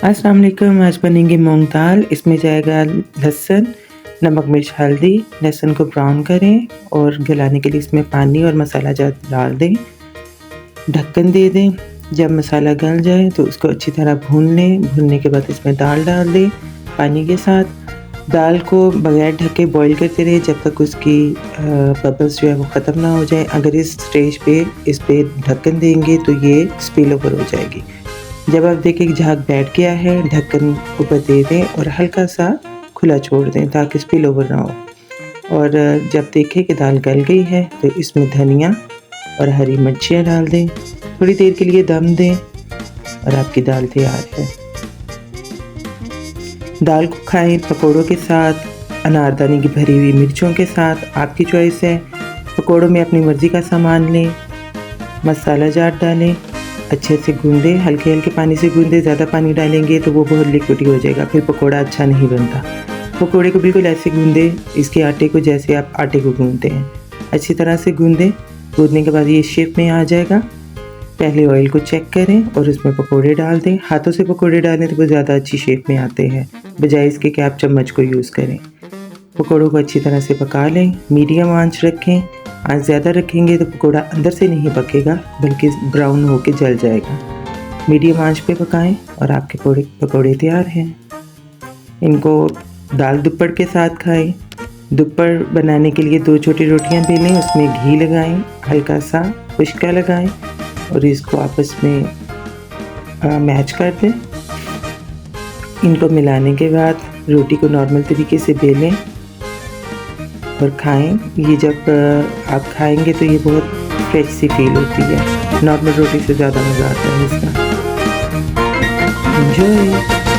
अस्सलाम वालेकुम। आज बनेंगे मूंग दाल। इसमें जाएगा लहसुन, नमक, मिर्च, हल्दी। लहसुन को ब्राउन करें और गलाने के लिए इसमें पानी और मसाला जात डाल दें। ढक्कन दे दें। जब मसाला गल जाए तो उसको अच्छी तरह भून लें। भूनने के बाद इसमें दाल डाल दें पानी के साथ। दाल को बगैर ढके बॉईल करते रहे जब तक उसकी बबल्स जो है वो ख़त्म ना हो जाए। अगर इस स्टेज पे इस पे ढक्कन देंगे तो ये स्पिल ओवर हो जाएगी। जब आप देखें कि झाग बैठ गया है, ढक्कन ऊपर दे दें और हल्का सा खुला छोड़ दें ताकि स्पिल ओवर ना हो। और जब देखें कि दाल गल गई है तो इसमें धनिया और हरी मिर्चियाँ डाल दें। थोड़ी देर के लिए दम दें और आपकी दाल तैयार है। दाल को खाएं पकौड़ों के साथ, अनारदाने की भरी हुई मिर्चों के साथ, आपकी चॉइस है। पकौड़ों में अपनी मर्ज़ी का सामान लें, मसाला जाट डालें, अच्छे से गूंदें, हल्के हल्के पानी से गूंदें। ज़्यादा पानी डालेंगे तो वो बहुत लिक्विडी हो जाएगा, फिर पकौड़ा अच्छा नहीं बनता। पकौड़े को बिल्कुल ऐसे गूंदें, इसके आटे को जैसे आप आटे को गूंदते हैं, अच्छी तरह से गूंदें। गूंदने के बाद ये शेप में आ जाएगा। पहले ऑयल को चेक करें और उसमें पकौड़े डाल दें। हाथों से पकौड़े डालें तो वो ज़्यादा अच्छी शेप में आते हैं, बजाय इसके कि आप चम्मच को यूज़ करें। पकौड़ों को अच्छी तरह से पका लें। मीडियम आंच रखें। आंच ज़्यादा रखेंगे तो पकौड़ा अंदर से नहीं पकेगा बल्कि ब्राउन होकर जल जाएगा। मीडियम आंच पे पकाएं और आपके पकौड़े तैयार हैं। इनको दाल दुप्पड़ के साथ खाएं। दुप्पड़ बनाने के लिए 2 छोटी रोटियां बेलें, उसमें घी लगाएं, हल्का सा खुश्का लगाएं और इसको आपस में मैच कर दें। इनको मिलाने के बाद रोटी को नॉर्मल तरीके से बेलें और खाएं। ये जब आप खाएंगे तो ये बहुत फ्रेश सी फील होती है। नॉर्मल रोटी से ज़्यादा मज़ा आता है इसका। एंजॉय।